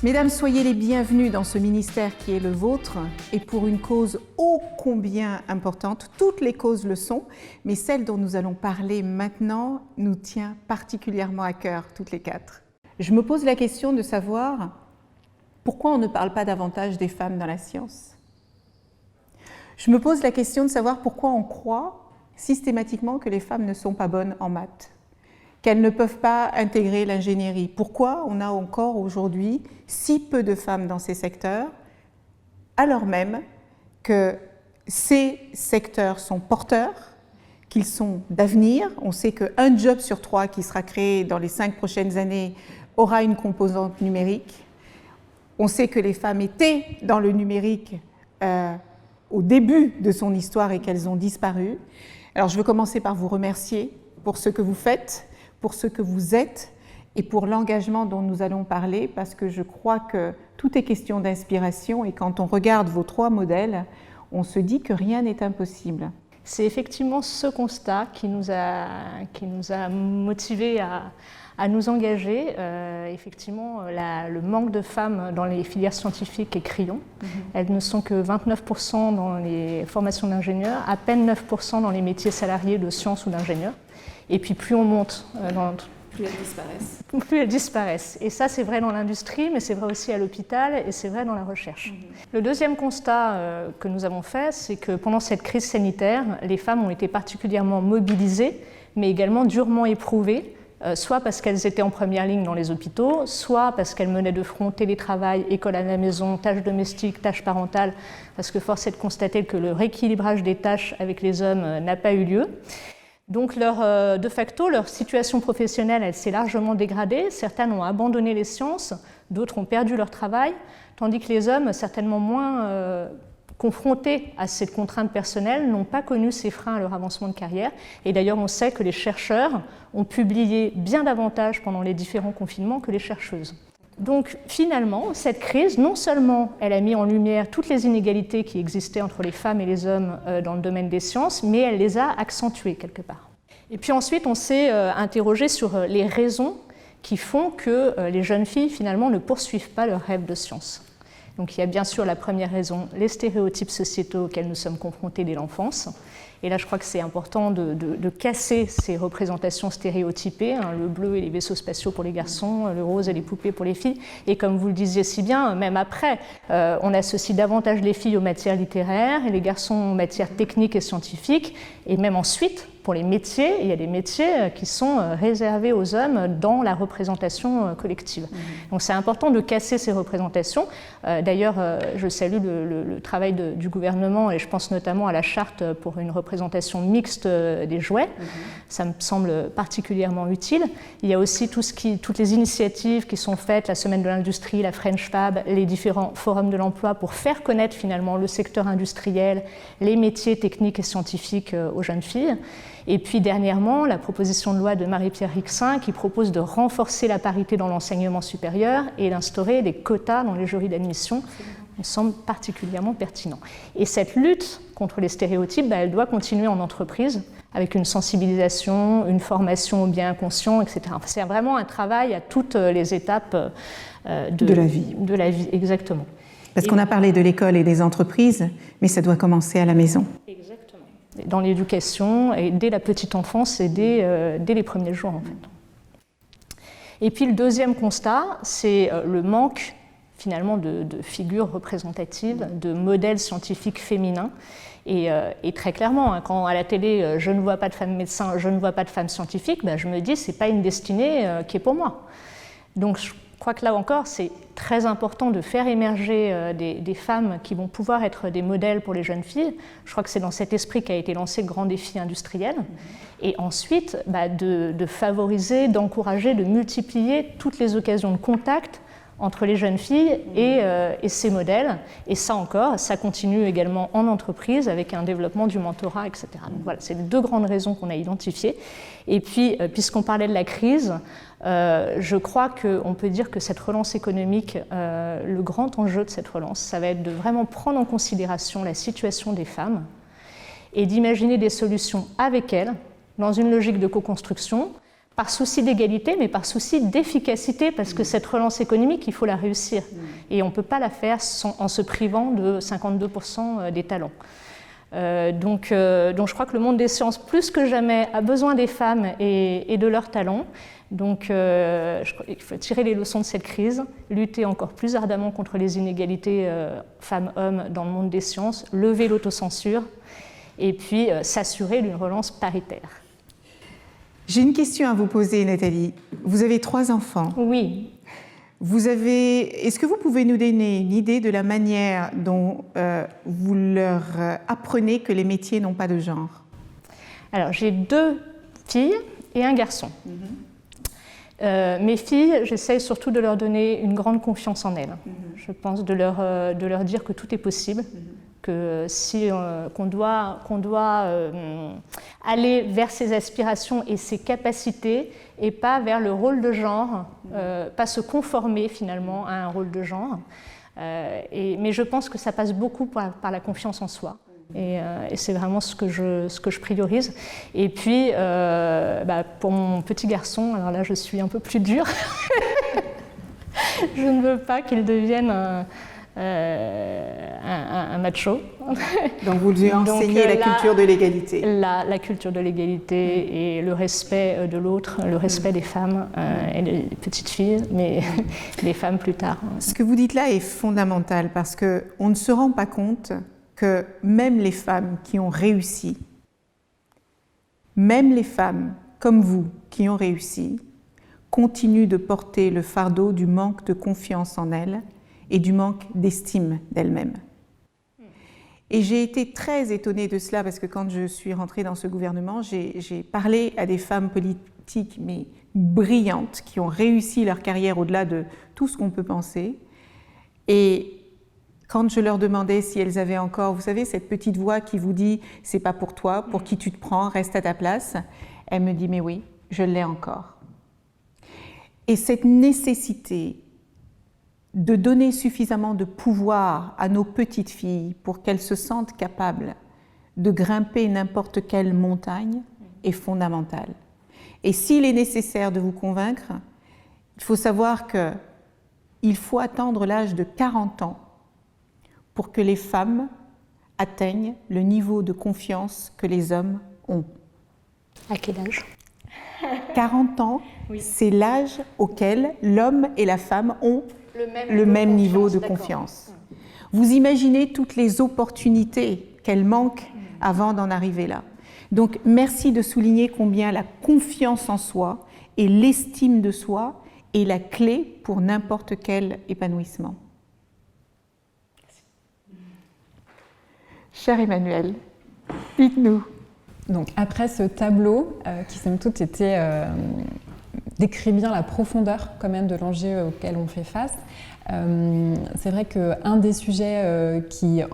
Mesdames, soyez les bienvenues dans ce ministère qui est le vôtre et pour une cause ô combien importante. Toutes les causes le sont, mais celle dont nous allons parler maintenant nous tient particulièrement à cœur, toutes les quatre. Je me pose la question de savoir pourquoi on ne parle pas davantage des femmes dans la science. Je me pose la question de savoir pourquoi on croit systématiquement que les femmes ne sont pas bonnes en maths, qu'elles ne peuvent pas intégrer l'ingénierie. Pourquoi on a encore aujourd'hui si peu de femmes dans ces secteurs, alors même que ces secteurs sont porteurs, qu'ils sont d'avenir. On sait qu'un job sur 3 qui sera créé dans les 5 prochaines années aura une composante numérique. On sait que les femmes étaient dans le numérique au début de son histoire et qu'elles ont disparu. Alors je veux commencer par vous remercier pour ce que vous faites, pour ce que vous êtes et pour l'engagement dont nous allons parler, parce que je crois que tout est question d'inspiration et quand on regarde vos 3 modèles, on se dit que rien n'est impossible. C'est effectivement ce constat qui nous a motivés à nous engager. Effectivement, le manque de femmes dans les filières scientifiques est criant. Elles ne sont que 29% dans les formations d'ingénieurs, à peine 9% dans les métiers salariés de sciences ou d'ingénieurs. Et puis plus on monte plus elles disparaissent. Plus elles disparaissent. Et ça, c'est vrai dans l'industrie, mais c'est vrai aussi à l'hôpital et c'est vrai dans la recherche. Le deuxième constat que nous avons fait, c'est que pendant cette crise sanitaire, les femmes ont été particulièrement mobilisées, mais également durement éprouvées, soit parce qu'elles étaient en première ligne dans les hôpitaux, soit parce qu'elles menaient de front télétravail, école à la maison, tâches domestiques, tâches parentales, parce que force est de constater que le rééquilibrage des tâches avec les hommes n'a pas eu lieu. Donc de facto, leur situation professionnelle, elle s'est largement dégradée. Certaines ont abandonné les sciences, d'autres ont perdu leur travail, tandis que les hommes, certainement moins confrontés à cette contrainte personnelle, n'ont pas connu ces freins à leur avancement de carrière. Et d'ailleurs, on sait que les chercheurs ont publié bien davantage pendant les différents confinements que les chercheuses. Donc finalement, cette crise, non seulement elle a mis en lumière toutes les inégalités qui existaient entre les femmes et les hommes dans le domaine des sciences, mais elle les a accentuées quelque part. Et puis ensuite, on s'est interrogé sur les raisons qui font que les jeunes filles finalement ne poursuivent pas leur rêve de science. Donc il y a bien sûr la première raison, les stéréotypes sociétaux auxquels nous sommes confrontés dès l'enfance. Et là, je crois que c'est important de casser ces représentations stéréotypées, le bleu et les vaisseaux spatiaux pour les garçons, le rose et les poupées pour les filles. Et comme vous le disiez si bien, même après, on associe davantage les filles aux matières littéraires et les garçons aux matières techniques et scientifiques. Et même ensuite, pour les métiers, il y a des métiers qui sont réservés aux hommes dans la représentation collective. Donc c'est important de casser ces représentations. D'ailleurs, je salue le travail du gouvernement et je pense notamment à la charte pour une représentation mixte des jouets. Ça me semble particulièrement utile. Il y a aussi toutes les initiatives qui sont faites, la Semaine de l'Industrie, la French Fab, les différents forums de l'emploi pour faire connaître finalement le secteur industriel, les métiers techniques et scientifiques aux jeunes filles. Et puis dernièrement, la proposition de loi de Marie-Pierre Rixain qui propose de renforcer la parité dans l'enseignement supérieur et d'instaurer des quotas dans les jurys d'admission me semble particulièrement pertinent. Et cette lutte contre les stéréotypes, elle doit continuer en entreprise avec une sensibilisation, une formation au bien inconscient, etc. Enfin, c'est vraiment un travail à toutes les étapes de la vie. De la vie, exactement. Parce qu'on a parlé de l'école et des entreprises, mais ça doit commencer à la maison. Exactement. Dans l'éducation, et dès la petite enfance et dès les premiers jours, en fait. Et puis le deuxième constat, c'est le manque finalement de figures représentatives, de modèles scientifiques féminins. Et très clairement, quand à la télé, je ne vois pas de femmes médecins, je ne vois pas de femmes scientifiques, je me dis, c'est pas une destinée qui est pour moi. Donc je crois que là encore, c'est très important de faire émerger des femmes qui vont pouvoir être des modèles pour les jeunes filles. Je crois que c'est dans cet esprit qu'a été lancé le grand défi industriel. Et ensuite, de favoriser, d'encourager, de multiplier toutes les occasions de contact entre les jeunes filles et ces modèles. Et ça encore, ça continue également en entreprise avec un développement du mentorat, etc. Donc voilà, c'est les 2 grandes raisons qu'on a identifiées. Et puis, puisqu'on parlait de la crise, je crois qu'on peut dire que cette relance économique, le grand enjeu de cette relance, ça va être de vraiment prendre en considération la situation des femmes et d'imaginer des solutions avec elles, dans une logique de co-construction, par souci d'égalité, mais par souci d'efficacité, parce que cette relance économique, il faut la réussir. Et on ne peut pas la faire en se privant de 52% des talents. Donc je crois que le monde des sciences, plus que jamais, a besoin des femmes et de leurs talents. Donc je crois qu'il faut tirer les leçons de cette crise, lutter encore plus ardemment contre les inégalités femmes-hommes dans le monde des sciences, lever l'autocensure et puis s'assurer d'une relance paritaire. J'ai une question à vous poser, Nathalie. Vous avez 3 enfants. Oui. Est-ce que vous pouvez nous donner une idée de la manière dont vous leur apprenez que les métiers n'ont pas de genre? Alors, j'ai 2 filles et un garçon. Mes filles, j'essaye surtout de leur donner une grande confiance en elles. Je pense de leur dire que tout est possible, que qu'on doit aller vers ses aspirations et ses capacités et pas vers le rôle de genre, pas se conformer finalement à un rôle de genre. Mais je pense que ça passe beaucoup par la confiance en soi. Et c'est vraiment ce que je priorise. Et puis, pour mon petit garçon, alors là, je suis un peu plus dure. Je ne veux pas qu'il devienne un macho. Donc vous lui enseignez la culture de l'égalité. La culture de l'égalité et le respect de l'autre, le respect des femmes et des petites filles, mais les femmes plus tard. Ce que vous dites là est fondamental parce qu'on ne se rend pas compte que même les femmes qui ont réussi, même les femmes comme vous qui ont réussi, continuent de porter le fardeau du manque de confiance en elles et du manque d'estime d'elles-mêmes. Et j'ai été très étonnée de cela parce que quand je suis rentrée dans ce gouvernement, j'ai parlé à des femmes politiques mais brillantes qui ont réussi leur carrière au-delà de tout ce qu'on peut penser. Et quand je leur demandais si elles avaient encore, vous savez, cette petite voix qui vous dit « c'est pas pour toi, pour qui tu te prends, reste à ta place », elles me disent « mais oui, je l'ai encore ». Et cette nécessité de donner suffisamment de pouvoir à nos petites filles pour qu'elles se sentent capables de grimper n'importe quelle montagne est fondamentale. Et s'il est nécessaire de vous convaincre, il faut savoir qu'il faut attendre l'âge de 40 ans pour que les femmes atteignent le niveau de confiance que les hommes ont. À quel âge ? 40 ans, oui. C'est l'âge auquel l'homme et la femme ont le même niveau de confiance. Vous imaginez toutes les opportunités qu'elles manquent avant d'en arriver là. Donc merci de souligner combien la confiance en soi et l'estime de soi est la clé pour n'importe quel épanouissement. Cher Emmanuel, dites-nous. Donc après ce tableau, qui somme toute décrit bien la profondeur quand même de l'enjeu auquel on fait face, c'est vrai qu'un des sujets qui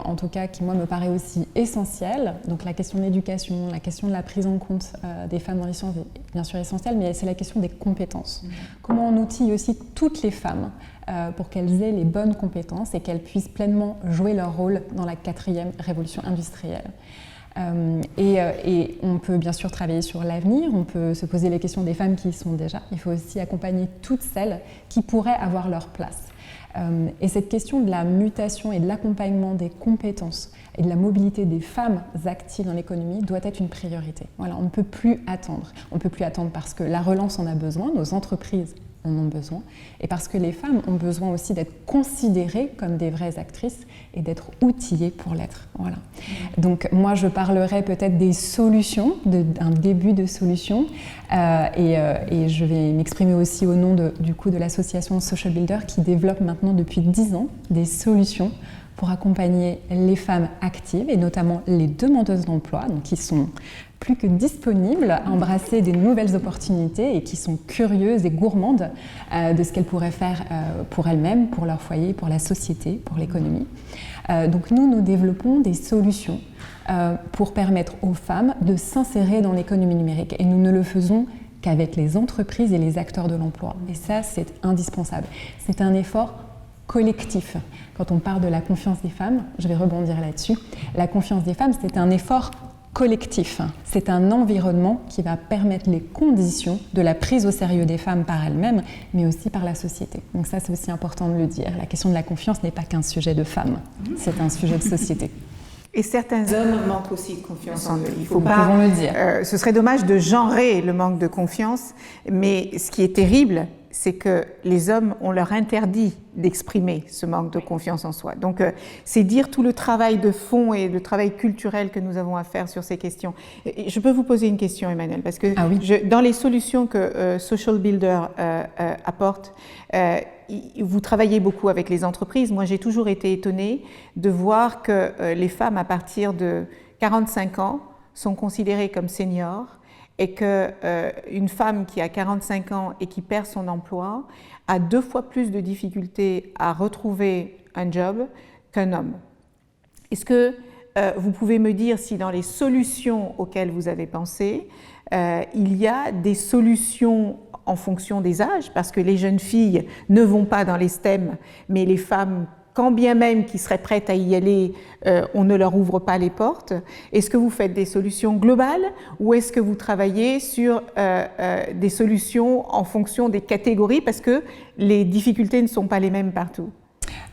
moi me paraît aussi essentiel, donc la question de l'éducation, la question de la prise en compte des femmes dans les sciences est bien sûr essentielle, mais c'est la question des compétences. Comment on outille aussi toutes les femmes pour qu'elles aient les bonnes compétences et qu'elles puissent pleinement jouer leur rôle dans la 4e révolution industrielle. Et on peut bien sûr travailler sur l'avenir, on peut se poser les questions des femmes qui y sont déjà. Il faut aussi accompagner toutes celles qui pourraient avoir leur place. Et cette question de la mutation et de l'accompagnement des compétences et de la mobilité des femmes actives dans l'économie doit être une priorité. Voilà, on ne peut plus attendre. On ne peut plus attendre parce que la relance en a besoin, nos entreprises en ont besoin, et parce que les femmes ont besoin aussi d'être considérées comme des vraies actrices et d'être outillées pour l'être. Voilà. Donc moi je parlerai peut-être des solutions, d'un début de solutions, et je vais m'exprimer aussi au nom de l'association Social Builder qui développe maintenant depuis 10 ans des solutions pour accompagner les femmes actives et notamment les demandeuses d'emploi, donc qui sont plus que disponibles à embrasser des nouvelles opportunités et qui sont curieuses et gourmandes de ce qu'elles pourraient faire pour elles-mêmes, pour leur foyer, pour la société, pour l'économie. Donc nous développons des solutions pour permettre aux femmes de s'insérer dans l'économie numérique et nous ne le faisons qu'avec les entreprises et les acteurs de l'emploi. Et ça, c'est indispensable. C'est un effort collectif. Quand on parle de la confiance des femmes, je vais rebondir là-dessus, la confiance des femmes, c'est un effort collectif. C'est un environnement qui va permettre les conditions de la prise au sérieux des femmes par elles-mêmes, mais aussi par la société. Donc ça, c'est aussi important de le dire. La question de la confiance n'est pas qu'un sujet de femmes, c'est un sujet de société. Et certains hommes manquent aussi de confiance en eux. Il faut Nous pas. pouvons le dire. Ce serait dommage de genrer le manque de confiance, mais ce qui est terrible, c'est que les hommes, on leur interdit d'exprimer ce manque de confiance en soi. Donc, c'est dire tout le travail de fond et le travail culturel que nous avons à faire sur ces questions. Et je peux vous poser une question, Emmanuelle, parce que dans les solutions que Social Builder apporte, vous travaillez beaucoup avec les entreprises. Moi, j'ai toujours été étonnée de voir que les femmes, à partir de 45 ans, sont considérées comme seniors, et qu'une femme qui a 45 ans et qui perd son emploi a 2 fois plus de difficultés à retrouver un job qu'un homme. Est-ce que vous pouvez me dire si dans les solutions auxquelles vous avez pensé, il y a des solutions en fonction des âges, parce que les jeunes filles ne vont pas dans les STEM, mais les femmes, quand bien même qui seraient prêtes à y aller, on ne leur ouvre pas les portes. Est-ce que vous faites des solutions globales ou est-ce que vous travaillez sur des solutions en fonction des catégories parce que les difficultés ne sont pas les mêmes partout?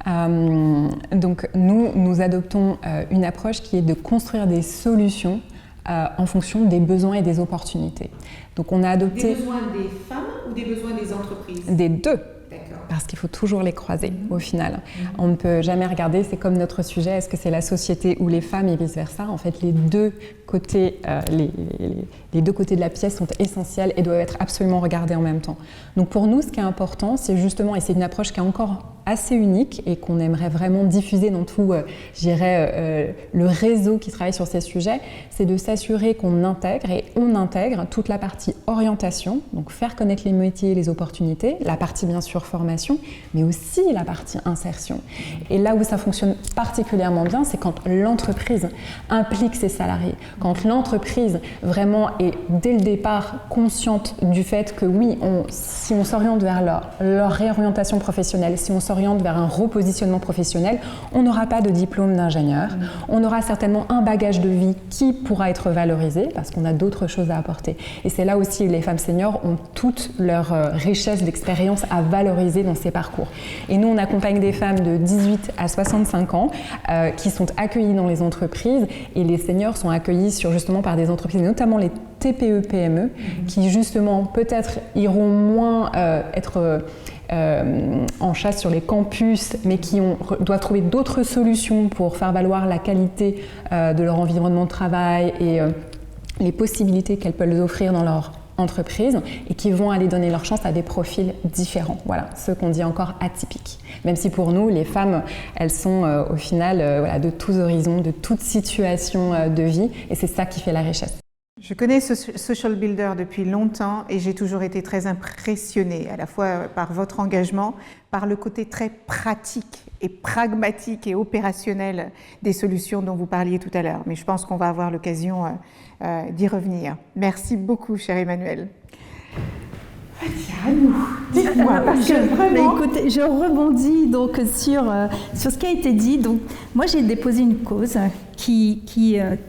Donc nous adoptons une approche qui est de construire des solutions en fonction des besoins et des opportunités. Donc on a adopté... Des besoins des femmes ou des besoins des entreprises? Des deux. Parce qu'il faut toujours les croiser au final. On ne peut jamais regarder, c'est comme notre sujet, est-ce que c'est la société ou les femmes et vice-versa. En fait, les deux côtés, les deux côtés de la pièce sont essentiels et doivent être absolument regardés en même temps. Donc pour nous, ce qui est important, c'est justement, et c'est une approche qui est encore assez unique et qu'on aimerait vraiment diffuser dans tout, le réseau qui travaille sur ces sujets, c'est de s'assurer qu'on intègre et on intègre toute la partie orientation, donc faire connaître les métiers et les opportunités, la partie bien sûr formation, mais aussi la partie insertion. Et là où ça fonctionne particulièrement bien, c'est quand l'entreprise implique ses salariés, quand l'entreprise vraiment est dès le départ consciente du fait que oui, si on s'oriente vers leur réorientation professionnelle, si on s'oriente vers un repositionnement professionnel, on n'aura pas de diplôme d'ingénieur, on aura certainement un bagage de vie qui pourra être valorisé parce qu'on a d'autres choses à apporter. Et c'est là aussi où les femmes seniors ont toute leur richesse d'expérience à valoriser dans ces parcours. Et nous, on accompagne des femmes de 18 à 65 ans qui sont accueillies dans les entreprises et les seniors sont accueillis justement par des entreprises, notamment les TPE-PME, qui justement peut-être iront moins être en chasse sur les campus, mais qui doivent trouver d'autres solutions pour faire valoir la qualité de leur environnement de travail et les possibilités qu'elles peuvent offrir dans leur entreprise et qui vont aller donner leur chance à des profils différents. Voilà, ceux qu'on dit encore atypiques. Même si pour nous, les femmes, elles sont au final de tous horizons, de toute situation de vie et c'est ça qui fait la richesse. Je connais Social Builder depuis longtemps et j'ai toujours été très impressionnée à la fois par votre engagement, par le côté très pratique et pragmatique et opérationnel des solutions dont vous parliez tout à l'heure. Mais je pense qu'on va avoir l'occasion d'y revenir. Merci beaucoup, cher Emmanuelle. À nous. Dites-moi, parce que vraiment... Écoutez, je rebondis donc sur ce qui a été dit. Donc, moi, j'ai déposé une cause qui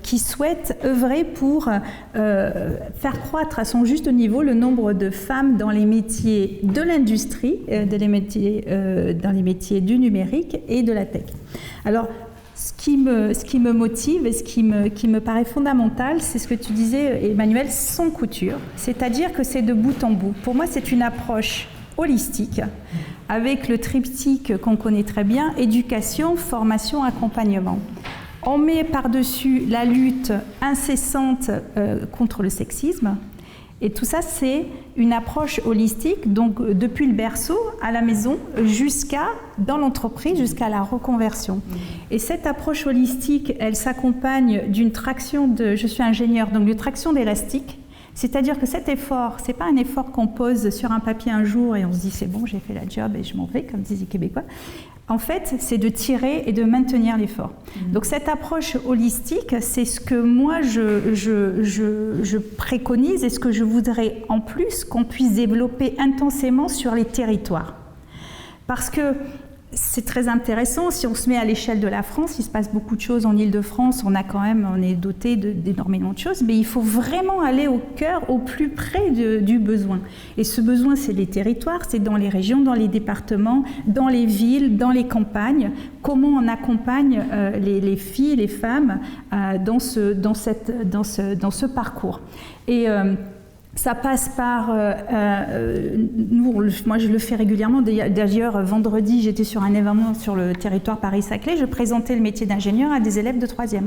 souhaite œuvrer pour faire croître à son juste niveau le nombre de femmes dans les métiers de l'industrie, dans les métiers du numérique et de la tech. Alors, ce qui me motive et ce qui me paraît fondamental, c'est ce que tu disais, Emmanuelle, sans couture. C'est-à-dire que c'est de bout en bout. Pour moi, c'est une approche holistique avec le triptyque qu'on connaît très bien, éducation, formation, accompagnement. On met par-dessus la lutte incessante contre le sexisme. Et tout ça, c'est une approche holistique, donc depuis le berceau, à la maison, dans l'entreprise, jusqu'à la reconversion. Et cette approche holistique, elle s'accompagne d'une traction je suis ingénieure, donc d'une traction d'élastique. C'est-à-dire que cet effort, ce n'est pas un effort qu'on pose sur un papier un jour et on se dit c'est bon, j'ai fait la job et je m'en vais, comme disent les Québécois. En fait, c'est de tirer et de maintenir l'effort. Donc cette approche holistique, c'est ce que moi je préconise et ce que je voudrais en plus qu'on puisse développer intensément sur les territoires. Parce que c'est très intéressant. Si on se met à l'échelle de la France, il se passe beaucoup de choses en Île-de-France. On est doté d'énormément de choses, mais il faut vraiment aller au cœur, au plus près du besoin. Et ce besoin, c'est les territoires, c'est dans les régions, dans les départements, dans les villes, dans les campagnes. Comment on accompagne les filles, les femmes dans ce parcours. Et ça passe par, moi je le fais régulièrement, d'ailleurs vendredi j'étais sur un événement sur le territoire Paris-Saclay, je présentais le métier d'ingénieur à des élèves de 3e.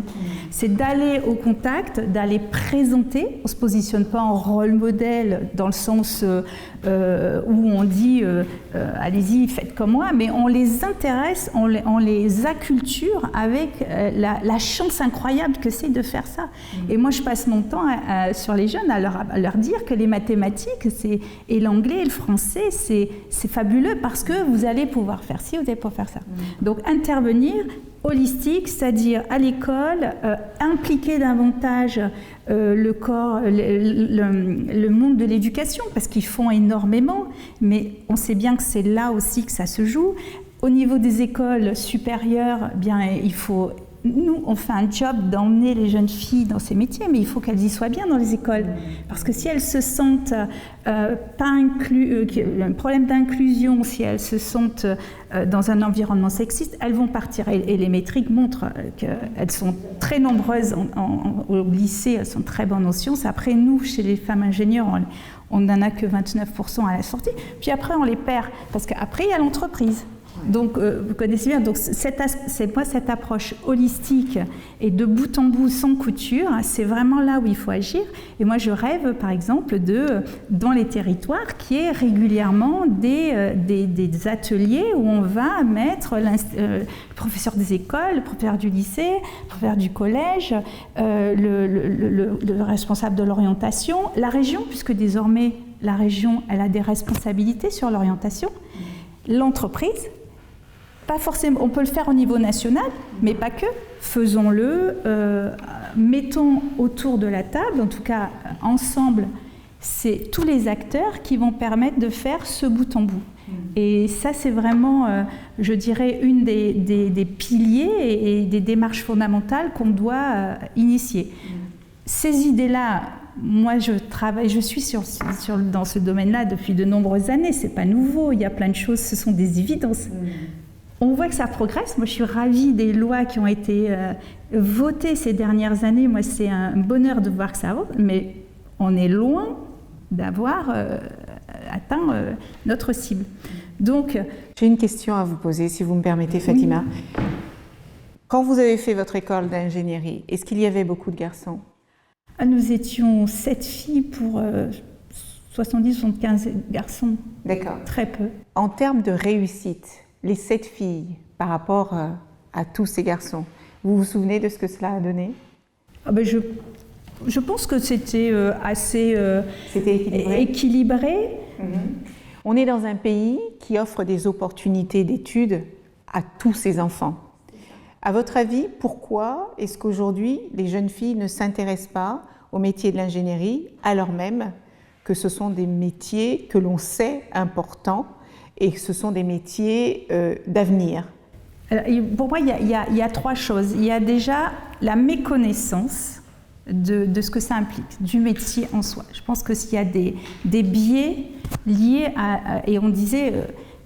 C'est d'aller au contact, d'aller présenter, on ne se positionne pas en rôle modèle dans le sens où on dit allez-y faites comme moi, mais on les intéresse, on les acculture avec la chance incroyable que c'est de faire ça. Et moi je passe mon temps sur les jeunes à leur dire que les mathématiques et l'anglais et le français, c'est fabuleux parce que vous allez pouvoir faire ci, vous allez pouvoir faire ça. Donc intervenir holistique, c'est-à-dire à l'école, impliquer davantage le corps, le monde de l'éducation, parce qu'ils font énormément, mais on sait bien que c'est là aussi que ça se joue. Au niveau des écoles supérieures, bien, nous, on fait un job d'emmener les jeunes filles dans ces métiers, mais il faut qu'elles y soient bien dans les écoles. Parce que si elles se sentent pas incluses, un problème d'inclusion, si elles se sentent dans un environnement sexiste, elles vont partir. Et les métriques montrent qu'elles sont très nombreuses au lycée, elles sont très bonnes en sciences. Après, nous, chez les femmes ingénieurs, on n'en a que 29% à la sortie. Puis après, on les perd, parce qu'après, il y a l'entreprise. Donc, vous connaissez bien, donc cette approche holistique et de bout en bout, sans couture, c'est vraiment là où il faut agir. Et moi, je rêve, par exemple, dans les territoires, qu'il y ait régulièrement des ateliers où on va mettre le professeur des écoles, le professeur du lycée, le professeur du collège, le responsable de l'orientation, la région, puisque désormais, la région, elle a des responsabilités sur l'orientation, l'entreprise. Pas forcément, on peut le faire au niveau national, mais pas que. Faisons-le, mettons autour de la table, en tout cas ensemble, c'est tous les acteurs qui vont permettre de faire ce bout en bout. Et ça, c'est vraiment, je dirais, une des piliers et des démarches fondamentales qu'on doit initier. Ces idées-là, moi, je suis dans ce domaine-là depuis de nombreuses années. C'est pas nouveau. Il y a plein de choses. Ce sont des évidences. On voit que ça progresse. Moi, je suis ravie des lois qui ont été votées ces dernières années. Moi, c'est un bonheur de voir que ça avance. Mais on est loin d'avoir atteint notre cible. Donc, j'ai une question à vous poser, si vous me permettez, Fatima. Oui. Quand vous avez fait votre école d'ingénierie, est-ce qu'il y avait beaucoup de garçons ? Nous étions 7 filles pour 70-75 garçons. D'accord. Très peu. En termes de réussite, les 7 filles par rapport à tous ces garçons, vous vous souvenez de ce que cela a donné ? Je pense que c'était assez équilibré. On est dans un pays qui offre des opportunités d'études à tous ses enfants. À votre avis, pourquoi est-ce qu'aujourd'hui les jeunes filles ne s'intéressent pas au métier de l'ingénierie, alors même que ce sont des métiers que l'on sait importants et que ce sont des métiers d'avenir ? Pour moi, il y a 3 choses. Il y a déjà la méconnaissance de ce que ça implique, du métier en soi. Je pense que s'il y a des biais liés et on disait...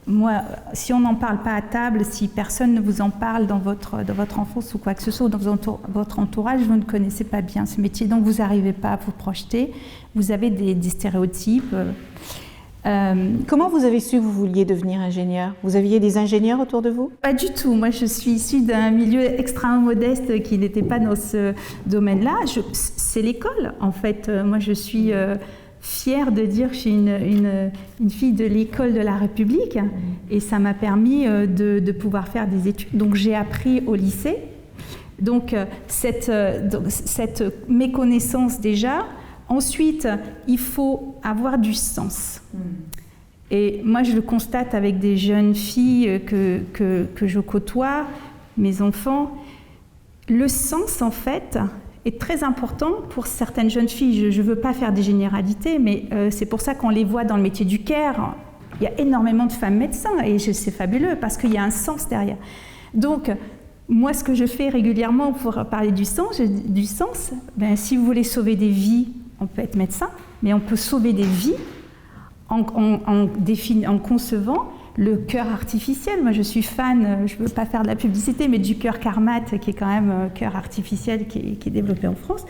Moi, si on n'en parle pas à table, si personne ne vous en parle dans votre enfance ou quoi que ce soit, ou dans votre entourage, vous ne connaissez pas bien ce métier, donc vous n'arrivez pas à vous projeter, vous avez des stéréotypes. Comment vous avez su que vous vouliez devenir ingénieur ? Vous aviez des ingénieurs autour de vous ? Pas du tout. Moi, je suis issue d'un milieu extrêmement modeste qui n'était pas dans ce domaine-là. C'est l'école, en fait. Moi, je suis... fière de dire que je suis une fille de l'école de la République et ça m'a permis de pouvoir faire des études. Donc j'ai appris au lycée. Donc cette méconnaissance déjà. Ensuite, il faut avoir du sens. Et moi, je le constate avec des jeunes filles que je côtoie, mes enfants. Le sens, en fait... est très important pour certaines jeunes filles. Je ne veux pas faire des généralités, mais c'est pour ça qu'on les voit dans le métier du care. il y a énormément de femmes médecins et c'est fabuleux parce qu'il y a un sens derrière. Donc, moi, ce que je fais régulièrement pour parler du sens, si vous voulez sauver des vies, on peut être médecin, mais on peut sauver des vies en concevant le cœur artificiel. Moi, je suis fan, je ne veux pas faire de la publicité, mais du cœur Carmat, qui est quand même un cœur artificiel qui est développé en France.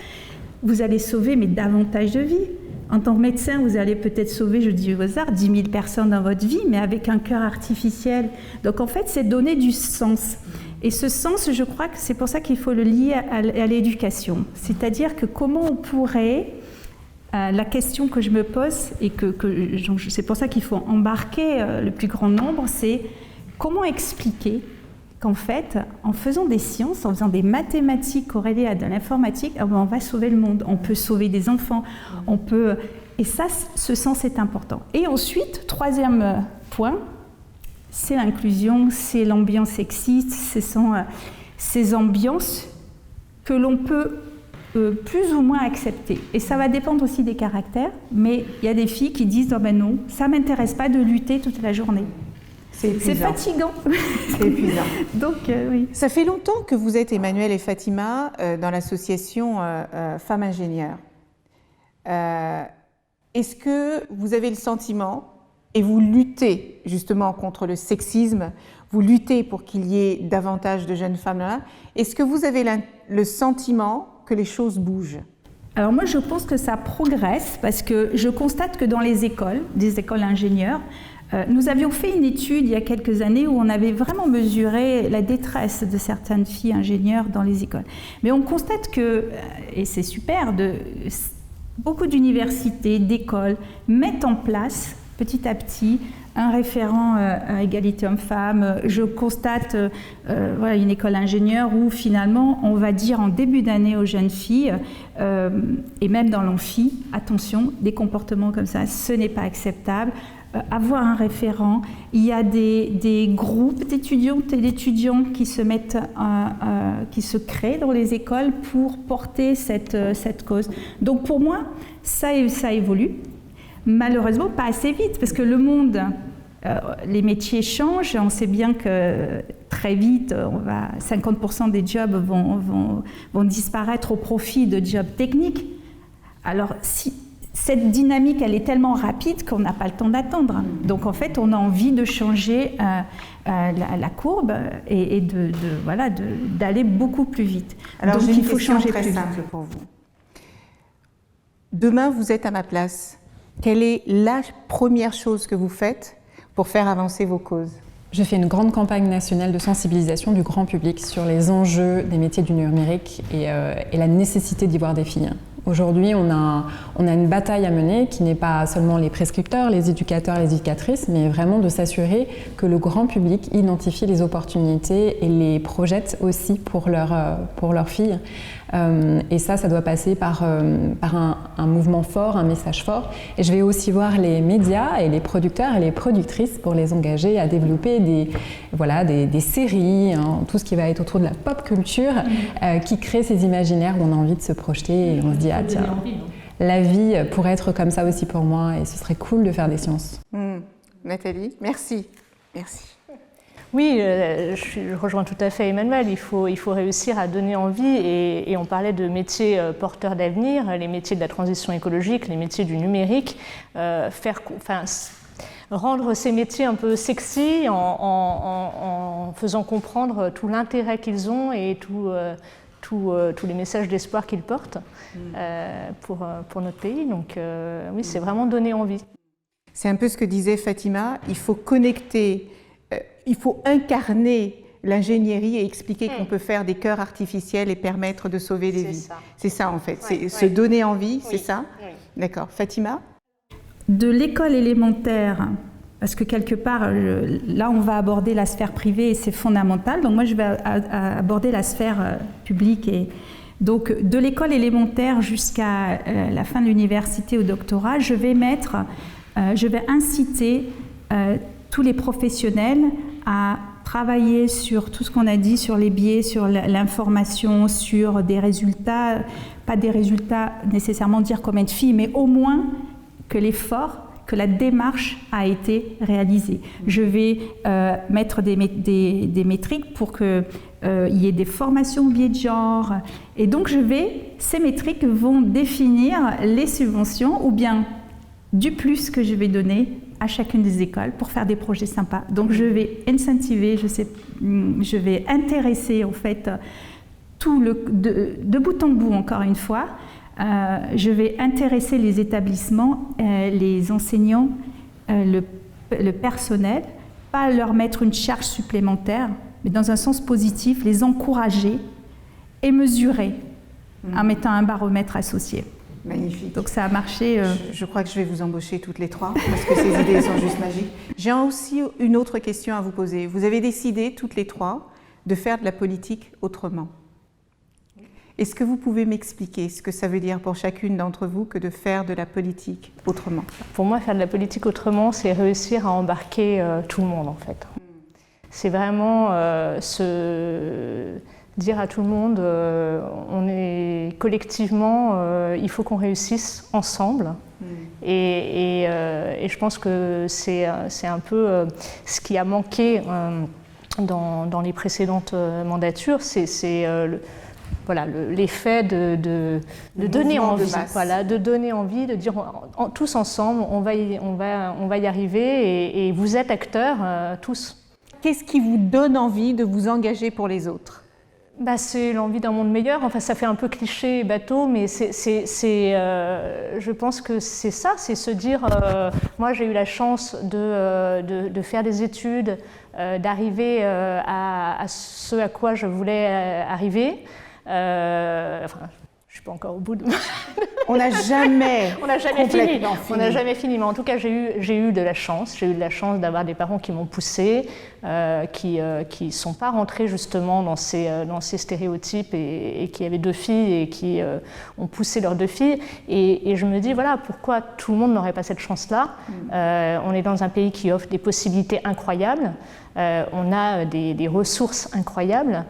Vous allez sauver, mais davantage de vies. En tant que médecin, vous allez peut-être sauver, je dis au hasard, 10 000 personnes dans votre vie, mais avec un cœur artificiel. Donc, en fait, c'est donner du sens. Et ce sens, je crois que c'est pour ça qu'il faut le lier à l'éducation. C'est-à-dire que comment on pourrait... la question que je me pose, et c'est pour ça qu'il faut embarquer le plus grand nombre, c'est comment expliquer qu'en fait, en faisant des sciences, en faisant des mathématiques corrélées à de l'informatique, on va sauver le monde, on peut sauver des enfants, on peut... Et ça, ce sens est important. Et ensuite, troisième point, c'est l'inclusion, c'est l'ambiance sexiste, ce sont ces ambiances que l'on peut plus ou moins accepter. Et ça va dépendre aussi des caractères, mais il y a des filles qui disent « Oh ben non, ça ne m'intéresse pas de lutter toute la journée ». C'est fatigant. C'est épuisant. Donc, oui. Ça fait longtemps que vous êtes, Emmanuelle et Fatima, dans l'association Femmes Ingénieures. Est-ce que vous avez le sentiment, et vous luttez justement contre le sexisme, vous luttez pour qu'il y ait davantage de jeunes femmes là, est-ce que vous avez le sentiment que les choses bougent? Alors moi, je pense que ça progresse parce que je constate que dans les écoles, des écoles ingénieurs, nous avions fait une étude il y a quelques années où on avait vraiment mesuré la détresse de certaines filles ingénieures dans les écoles. Mais on constate que, et c'est super, beaucoup d'universités, d'écoles mettent en place petit à petit un référent à égalité homme-femme. Je constate une école ingénieure où finalement on va dire en début d'année aux jeunes filles et même dans l'amphi, attention, des comportements comme ça, ce n'est pas acceptable. Avoir un référent, il y a des groupes d'étudiantes et d'étudiants qui se qui se créent dans les écoles pour porter cette cause. Donc pour moi, ça évolue. Malheureusement, pas assez vite, parce que le monde, les métiers changent. On sait bien que très vite, 50% des jobs vont disparaître au profit de jobs techniques. Alors, cette dynamique, elle est tellement rapide qu'on n'a pas le temps d'attendre. Donc, en fait, on a envie de changer la courbe et d'aller beaucoup plus vite. Alors, donc, il faut changer plus vite. Simple pour vous. Demain, vous êtes à ma place. Quelle est la première chose que vous faites pour faire avancer vos causes? Je fais une grande campagne nationale de sensibilisation du grand public sur les enjeux des métiers du numérique et la nécessité d'y voir des filles. Aujourd'hui, on a une bataille à mener qui n'est pas seulement les prescripteurs, les éducateurs, les éducatrices, mais vraiment de s'assurer que le grand public identifie les opportunités et les projette aussi pour leurs filles. Et ça doit passer par un mouvement fort, un message fort. Et je vais aussi voir les médias et les producteurs et les productrices pour les engager à développer des séries, hein, tout ce qui va être autour de la pop culture, qui crée ces imaginaires où on a envie de se projeter et on se dit « Ah tiens, la vie pourrait être comme ça aussi pour moi et ce serait cool de faire des sciences. » Nathalie, merci. Merci. Oui, je rejoins tout à fait Emmanuelle. Il faut réussir à donner envie et on parlait de métiers porteurs d'avenir, les métiers de la transition écologique, les métiers du numérique, rendre ces métiers un peu sexy en faisant comprendre tout l'intérêt qu'ils ont et tous les messages d'espoir qu'ils portent pour notre pays. Donc oui, c'est vraiment donner envie. C'est un peu ce que disait Fatima, il faut connecter, il faut incarner l'ingénierie et expliquer qu'on peut faire des cœurs artificiels et permettre de sauver des vies. C'est ça en fait, c'est se donner envie, c'est ça? D'accord. Fatima? De l'école élémentaire, parce que quelque part, là on va aborder la sphère privée et c'est fondamental, donc moi je vais aborder la sphère publique. Et donc de l'école élémentaire jusqu'à la fin de l'université au doctorat, je vais inciter tous les professionnels à travailler sur tout ce qu'on a dit, sur les biais, sur l'information, sur des résultats, pas des résultats nécessairement dire combien de filles, mais au moins que l'effort que la démarche a été réalisée. Je vais mettre des métriques pour qu'il y ait des formations au biais de genre. Et donc, ces métriques vont définir les subventions ou bien du plus que je vais donner à chacune des écoles pour faire des projets sympas. Donc, je vais incentiver, je vais intéresser en fait de bout en bout, encore une fois. Je vais intéresser les établissements, les enseignants, le personnel, pas leur mettre une charge supplémentaire, mais dans un sens positif, les encourager et mesurer en mettant un baromètre associé. Magnifique. Donc ça a marché. Je crois que je vais vous embaucher toutes les trois, parce que ces idées sont juste magiques. J'ai aussi une autre question à vous poser. Vous avez décidé, toutes les trois, de faire de la politique autrement. Est-ce que vous pouvez m'expliquer ce que ça veut dire pour chacune d'entre vous que de faire de la politique autrement? Pour moi, faire de la politique autrement, c'est réussir à embarquer tout le monde, en fait. C'est vraiment dire à tout le monde, on est collectivement, il faut qu'on réussisse ensemble. Et je pense que c'est un peu ce qui a manqué dans les précédentes mandatures, voilà, l'effet de donner envie, de donner envie, de dire tous ensemble, on va y arriver et vous êtes acteurs tous. Qu'est-ce qui vous donne envie de vous engager pour les autres? C'est l'envie d'un monde meilleur. Enfin, ça fait un peu cliché, bateau, mais je pense que c'est ça, c'est se dire, moi j'ai eu la chance de faire des études, d'arriver à ce à quoi je voulais arriver. Je suis pas encore au bout de... On n'a jamais fini. On n'a jamais fini, mais en tout cas, j'ai eu de la chance. J'ai eu de la chance d'avoir des parents qui m'ont poussée, qui sont pas rentrés justement dans ces stéréotypes et qui avaient 2 filles et qui ont poussé leurs 2 filles. Et je me dis, voilà, pourquoi tout le monde n'aurait pas cette chance-là? On est dans un pays qui offre des possibilités incroyables. On a des ressources incroyables.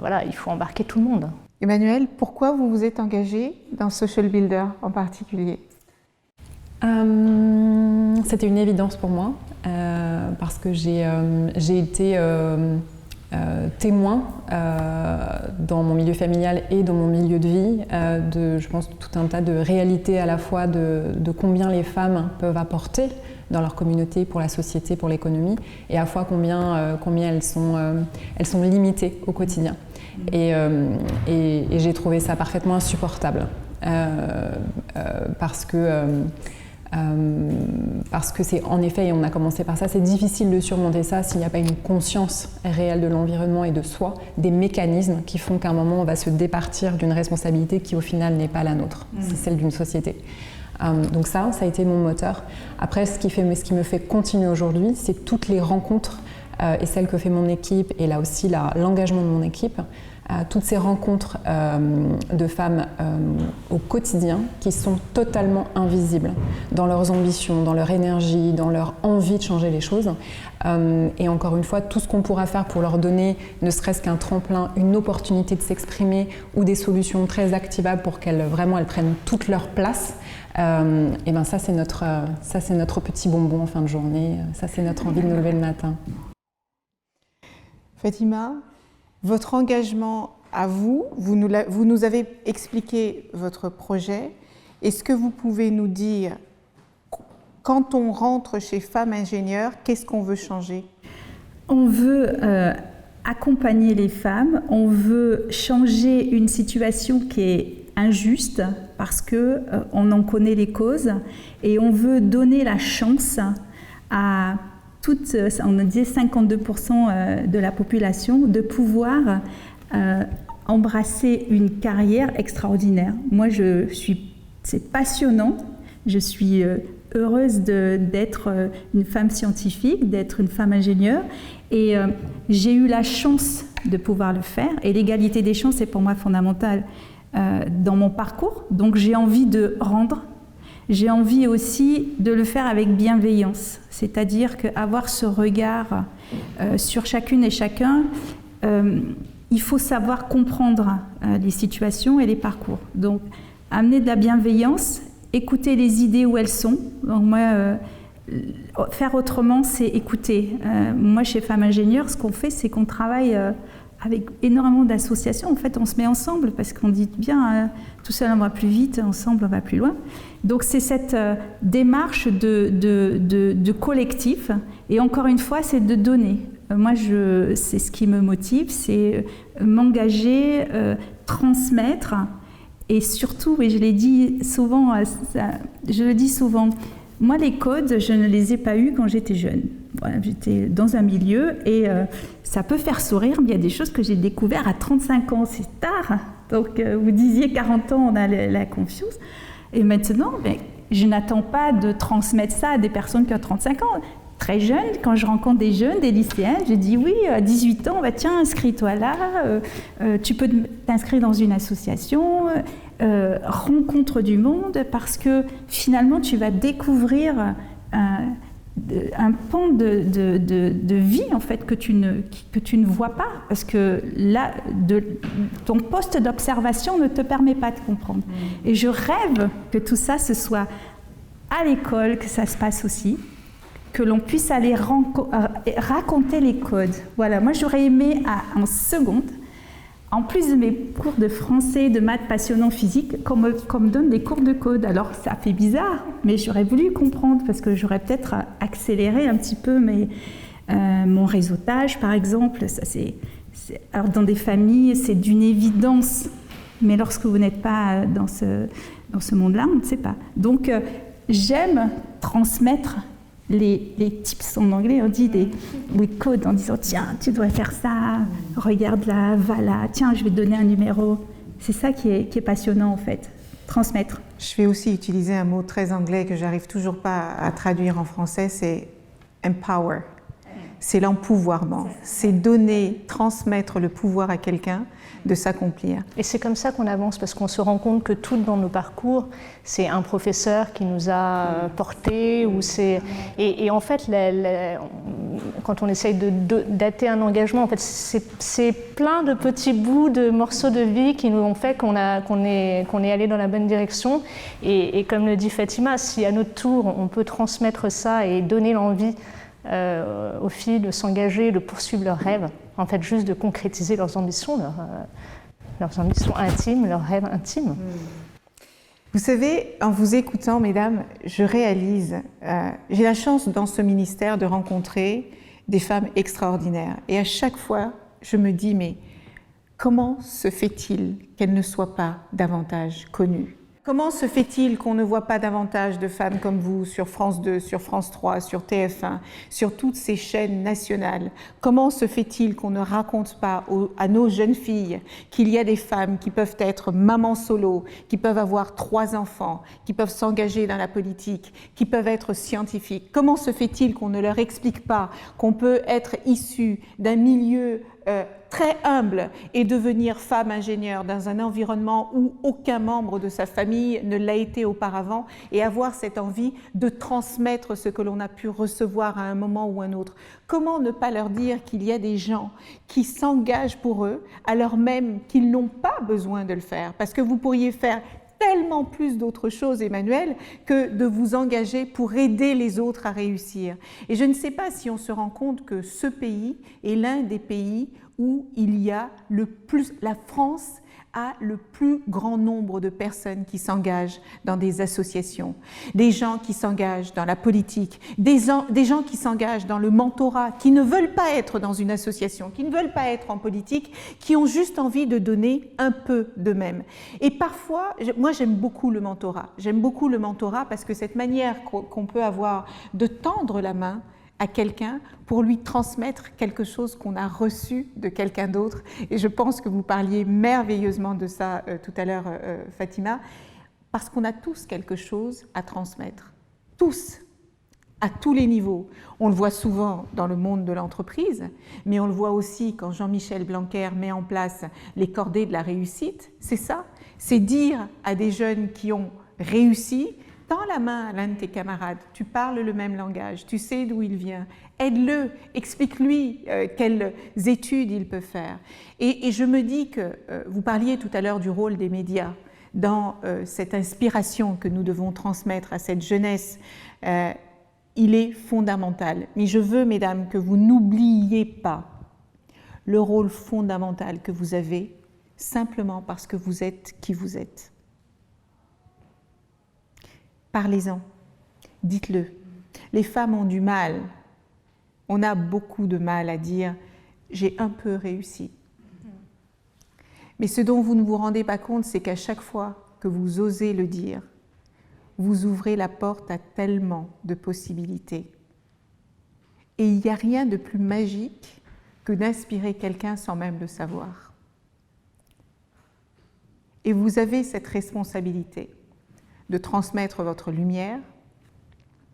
Voilà, il faut embarquer tout le monde. Emmanuel, pourquoi vous vous êtes engagé dans Social Builder en particulier? C'était une évidence pour moi, parce que j'ai été témoin dans mon milieu familial et dans mon milieu de vie je pense, tout un tas de réalités à la fois de combien les femmes peuvent apporter dans leur communauté, pour la société, pour l'économie, et à la fois combien elles sont limitées au quotidien. Et j'ai trouvé ça parfaitement insupportable parce que c'est, en effet, et on a commencé par ça, c'est difficile de surmonter ça s'il n'y a pas une conscience réelle de l'environnement et de soi, des mécanismes qui font qu'à un moment on va se départir d'une responsabilité qui au final n'est pas la nôtre, c'est celle d'une société. Donc ça a été mon moteur. Après, ce qui me fait continuer aujourd'hui, c'est toutes les rencontres et celles que fait mon équipe, et là aussi l'engagement de mon équipe, toutes ces rencontres de femmes au quotidien qui sont totalement invisibles dans leurs ambitions, dans leur énergie, dans leur envie de changer les choses. Et encore une fois, tout ce qu'on pourra faire pour leur donner, ne serait-ce qu'un tremplin, une opportunité de s'exprimer ou des solutions très activables pour qu'elles prennent toute leur place, et ben ça c'est notre petit bonbon en fin de journée, ça c'est notre envie de nous lever le matin. Fatima, votre engagement à vous nous avez expliqué votre projet. Est-ce que vous pouvez nous dire, quand on rentre chez Femmes Ingénieurs, qu'est-ce qu'on veut changer? On veut accompagner les femmes, on veut changer une situation qui est injuste parce qu'on en connaît les causes, et on veut donner la chance à on dit 52% de la population de pouvoir embrasser une carrière extraordinaire. Moi, c'est passionnant. Je suis heureuse d'être une femme scientifique, d'être une femme ingénieure, et j'ai eu la chance de pouvoir le faire. Et l'égalité des chances est pour moi fondamentale dans mon parcours. Donc, j'ai envie de rendre. J'ai envie aussi de le faire avec bienveillance, c'est-à-dire qu'avoir ce regard sur chacune et chacun, il faut savoir comprendre les situations et les parcours. Donc, amener de la bienveillance écouter les idées où elles sont. Donc moi, faire autrement, c'est écouter. Moi, chez Femmes Ingénieures, ce qu'on fait, c'est qu'on travaille avec énormément d'associations. En fait, on se met ensemble parce qu'on dit bien, tout seul on va plus vite, ensemble on va plus loin. Donc c'est cette démarche de collectif. Et encore une fois, c'est de donner. Moi, c'est ce qui me motive, c'est m'engager, transmettre. Et surtout, et je l'ai dit souvent, je le dis souvent, moi les codes, je ne les ai pas eus quand j'étais jeune. Voilà, j'étais dans un milieu et ça peut faire sourire, mais il y a des choses que j'ai découvertes à 35 ans, c'est tard. Donc vous disiez 40 ans, on a la confiance. Et maintenant, je n'attends pas de transmettre ça à des personnes qui ont 35 ans. Très jeune, quand je rencontre des jeunes, des lycéens, je dis oui, à 18 ans, tiens, inscris-toi là, tu peux t'inscrire dans une association, rencontre du monde, parce que finalement, tu vas découvrir un pan de vie en fait que tu ne vois pas, parce que là, ton poste d'observation ne te permet pas de comprendre. Et je rêve que tout ça, ce soit à l'école, que ça se passe aussi, que l'on puisse aller raconter les codes. Voilà, moi j'aurais aimé en seconde, en plus de mes cours de français, de maths passionnants physique, qu'on me donne des cours de code. Alors ça fait bizarre, mais j'aurais voulu comprendre parce que j'aurais peut-être accéléré un petit peu mon réseautage, par exemple. Alors dans des familles, c'est d'une évidence, mais lorsque vous n'êtes pas dans ce monde-là, on ne sait pas. Donc j'aime transmettre les tips en anglais, on dit des codes en disant tiens, tu dois faire ça, regarde là, va là, tiens, je vais te donner un numéro. C'est ça qui est passionnant en fait, transmettre. Je vais aussi utiliser un mot très anglais que j'arrive toujours pas à traduire en français, c'est empower. C'est l'empouvoirment, c'est donner, transmettre le pouvoir à quelqu'un de s'accomplir. Et c'est comme ça qu'on avance, parce qu'on se rend compte que tout dans nos parcours, c'est un professeur qui nous a portés, et en fait, quand on essaye de dater un engagement, en fait, c'est plein de petits bouts de morceaux de vie qui nous ont fait qu'on est allé dans la bonne direction. Et comme le dit Fatima, si à notre tour, on peut transmettre ça et donner l'envie aux filles de s'engager, de poursuivre leurs rêves, en fait juste de concrétiser leurs ambitions intimes, leurs rêves intimes. Vous savez, en vous écoutant, mesdames, je réalise, j'ai la chance dans ce ministère de rencontrer des femmes extraordinaires. Et à chaque fois, je me dis, mais comment se fait-il qu'elles ne soient pas davantage connues ? Comment se fait-il qu'on ne voit pas davantage de femmes comme vous sur France 2, sur France 3, sur TF1, sur toutes ces chaînes nationales? Comment se fait-il qu'on ne raconte pas à nos jeunes filles qu'il y a des femmes qui peuvent être mamans solo, qui peuvent avoir 3 enfants, qui peuvent s'engager dans la politique, qui peuvent être scientifiques? Comment se fait-il qu'on ne leur explique pas qu'on peut être issu d'un milieu très humble et devenir femme ingénieure dans un environnement où aucun membre de sa famille ne l'a été auparavant, et avoir cette envie de transmettre ce que l'on a pu recevoir à un moment ou un autre? Comment ne pas leur dire qu'il y a des gens qui s'engagent pour eux alors même qu'ils n'ont pas besoin de le faire? Parce que vous pourriez faire tellement plus d'autres choses, Emmanuel, que de vous engager pour aider les autres à réussir. Et je ne sais pas si on se rend compte que ce pays est l'un des pays où il y a la France a le plus grand nombre de personnes qui s'engagent dans des associations, des gens qui s'engagent dans la politique, des gens qui s'engagent dans le mentorat, qui ne veulent pas être dans une association, qui ne veulent pas être en politique, qui ont juste envie de donner un peu d'eux-mêmes. Et parfois, moi j'aime beaucoup le mentorat. J'aime beaucoup le mentorat parce que cette manière qu'on peut avoir de tendre la main à quelqu'un pour lui transmettre quelque chose qu'on a reçu de quelqu'un d'autre. Et je pense que vous parliez merveilleusement de ça tout à l'heure, Fatima, parce qu'on a tous quelque chose à transmettre. Tous, à tous les niveaux. On le voit souvent dans le monde de l'entreprise, mais on le voit aussi quand Jean-Michel Blanquer met en place les cordées de la réussite. C'est ça, c'est dire à des jeunes qui ont réussi: tends la main à l'un de tes camarades, tu parles le même langage, tu sais d'où il vient, aide-le, explique-lui quelles études il peut faire. Et je me dis que, vous parliez tout à l'heure du rôle des médias, dans cette inspiration que nous devons transmettre à cette jeunesse, il est fondamental. Mais je veux, mesdames, que vous n'oubliez pas le rôle fondamental que vous avez simplement parce que vous êtes qui vous êtes. Parlez-en, dites-le. Les femmes ont du mal, on a beaucoup de mal à dire « j'ai un peu réussi ». Mais ce dont vous ne vous rendez pas compte, c'est qu'à chaque fois que vous osez le dire, vous ouvrez la porte à tellement de possibilités. Et il n'y a rien de plus magique que d'inspirer quelqu'un sans même le savoir. Et vous avez cette responsabilité de transmettre votre lumière,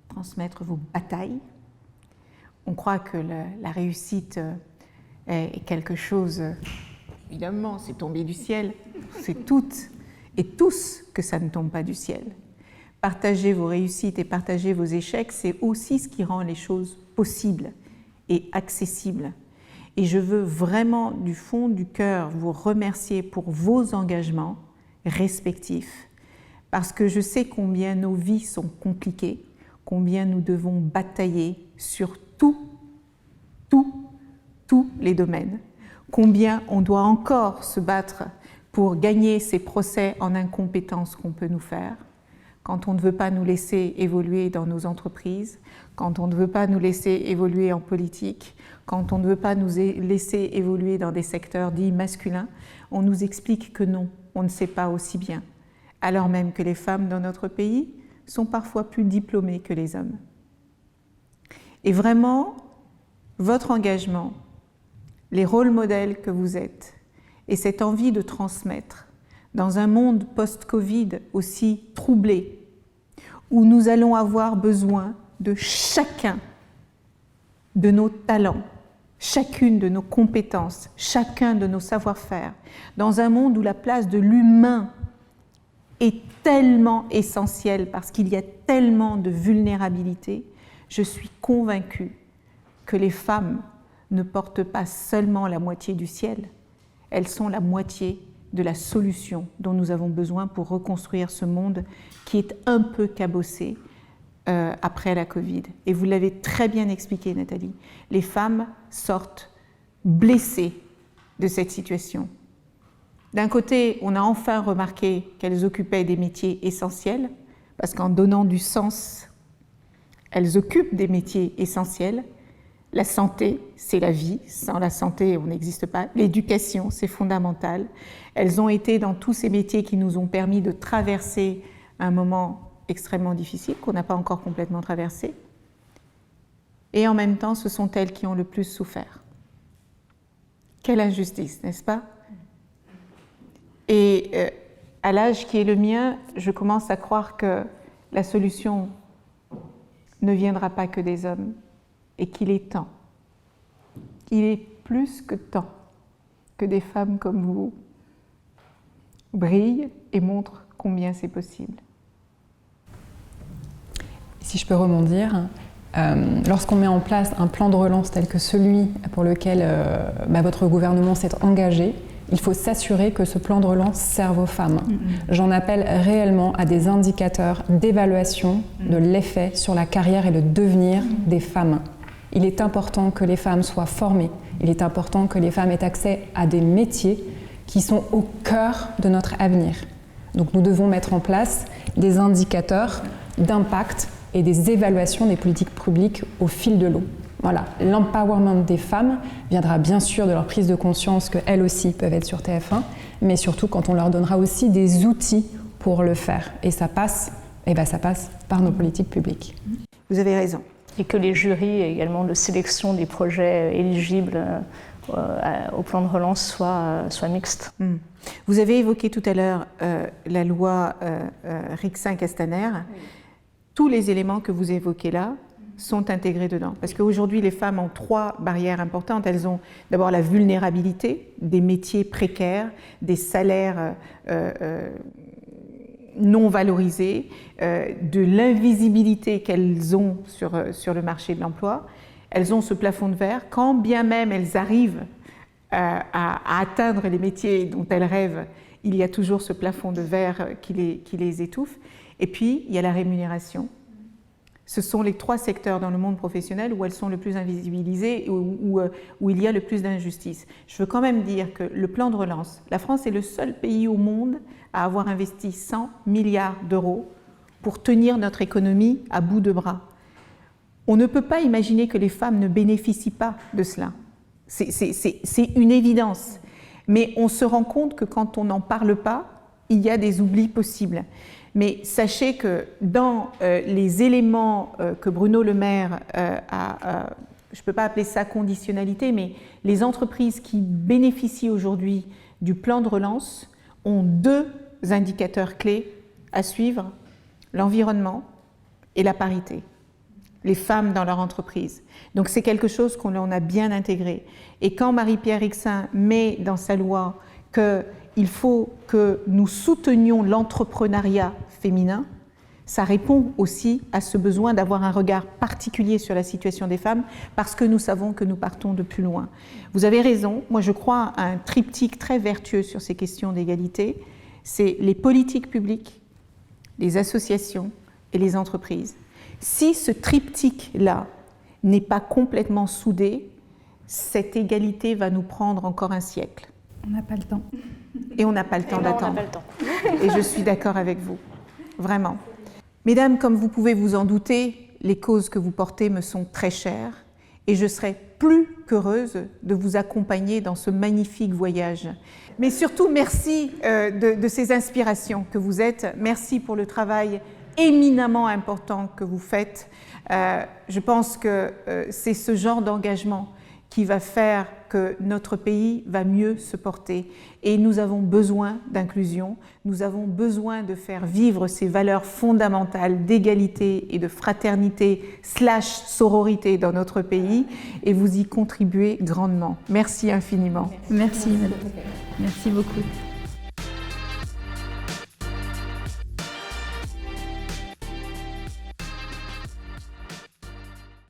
transmettre vos batailles. On croit que la réussite est quelque chose, évidemment, c'est tombé du ciel. C'est toutes et tous que ça ne tombe pas du ciel. Partager vos réussites et partager vos échecs, c'est aussi ce qui rend les choses possibles et accessibles. Et je veux vraiment, du fond du cœur, vous remercier pour vos engagements respectifs, parce que je sais combien nos vies sont compliquées, combien nous devons batailler sur tous les domaines, combien on doit encore se battre pour gagner ces procès en incompétence qu'on peut nous faire, quand on ne veut pas nous laisser évoluer dans nos entreprises, quand on ne veut pas nous laisser évoluer en politique, quand on ne veut pas nous laisser évoluer dans des secteurs dits masculins, on nous explique que non, on ne sait pas aussi bien, alors même que les femmes dans notre pays sont parfois plus diplômées que les hommes. Et vraiment, votre engagement, les rôles modèles que vous êtes, et cette envie de transmettre, dans un monde post-Covid aussi troublé, où nous allons avoir besoin de chacun de nos talents, chacune de nos compétences, chacun de nos savoir-faire, dans un monde où la place de l'humain est tellement essentielle parce qu'il y a tellement de vulnérabilité, je suis convaincue que les femmes ne portent pas seulement la moitié du ciel, elles sont la moitié de la solution dont nous avons besoin pour reconstruire ce monde qui est un peu cabossé après la Covid. Et vous l'avez très bien expliqué, Nathalie, les femmes sortent blessées de cette situation. D'un côté, on a enfin remarqué qu'elles occupaient des métiers essentiels, parce qu'en donnant du sens, elles occupent des métiers essentiels. La santé, c'est la vie. Sans la santé, on n'existe pas. L'éducation, c'est fondamental. Elles ont été dans tous ces métiers qui nous ont permis de traverser un moment extrêmement difficile, qu'on n'a pas encore complètement traversé. Et en même temps, ce sont elles qui ont le plus souffert. Quelle injustice, n'est-ce pas ? Et à l'âge qui est le mien, je commence à croire que la solution ne viendra pas que des hommes et qu'il est temps, il est plus que temps que des femmes comme vous brillent et montrent combien c'est possible. Si je peux rebondir, lorsqu'on met en place un plan de relance tel que celui pour lequel votre gouvernement s'est engagé, il faut s'assurer que ce plan de relance serve aux femmes. J'en appelle réellement à des indicateurs d'évaluation de l'effet sur la carrière et le devenir des femmes. Il est important que les femmes soient formées, il est important que les femmes aient accès à des métiers qui sont au cœur de notre avenir. Donc nous devons mettre en place des indicateurs d'impact et des évaluations des politiques publiques au fil de l'eau. Voilà, l'empowerment des femmes viendra bien sûr de leur prise de conscience qu'elles aussi peuvent être sur TF1, mais surtout quand on leur donnera aussi des outils pour le faire. Et ça passe par nos politiques publiques. Vous avez raison. Et que les jurys également de sélection des projets éligibles au plan de relance soient mixtes. Vous avez évoqué tout à l'heure la loi Rixain-Castaner. Oui. Tous les éléments que vous évoquez là sont intégrés dedans. Parce qu'aujourd'hui, les femmes ont 3 barrières importantes. Elles ont d'abord la vulnérabilité, des métiers précaires, des salaires non valorisés, de l'invisibilité qu'elles ont sur le marché de l'emploi. Elles ont ce plafond de verre, quand bien même elles arrivent à atteindre les métiers dont elles rêvent, il y a toujours ce plafond de verre qui les étouffe. Et puis, il y a la rémunération. Ce sont les 3 secteurs dans le monde professionnel où elles sont le plus invisibilisées, où il y a le plus d'injustice. Je veux quand même dire que le plan de relance, la France est le seul pays au monde à avoir investi 100 milliards d'euros pour tenir notre économie à bout de bras. On ne peut pas imaginer que les femmes ne bénéficient pas de cela. C'est une évidence. Mais on se rend compte que quand on n'en parle pas, il y a des oublis possibles. Mais sachez que dans les éléments que Bruno Le Maire a, je ne peux pas appeler ça conditionnalité, mais les entreprises qui bénéficient aujourd'hui du plan de relance ont 2 indicateurs clés à suivre, l'environnement et la parité, les femmes dans leur entreprise. Donc c'est quelque chose qu'on a bien intégré. Et quand Marie-Pierre Rixain met dans sa loi qu'il faut que nous soutenions l'entrepreneuriat féminin, ça répond aussi à ce besoin d'avoir un regard particulier sur la situation des femmes parce que nous savons que nous partons de plus loin. Vous avez raison, moi je crois à un triptyque très vertueux sur ces questions d'égalité, c'est les politiques publiques, les associations et les entreprises. Si ce triptyque-là n'est pas complètement soudé, cette égalité va nous prendre encore un siècle. On n'a pas le temps. Et on n'a pas le temps d'attendre. Et je suis d'accord avec vous, vraiment. Mesdames, comme vous pouvez vous en douter, les causes que vous portez me sont très chères et je serai plus qu'heureuse de vous accompagner dans ce magnifique voyage. Mais surtout, merci de ces inspirations que vous êtes. Merci pour le travail éminemment important que vous faites. Je pense que c'est ce genre d'engagement qui va faire que notre pays va mieux se porter. Et nous avons besoin d'inclusion, nous avons besoin de faire vivre ces valeurs fondamentales d'égalité et de fraternité / sororité dans notre pays, et vous y contribuez grandement. Merci infiniment. Merci, madame. Merci beaucoup.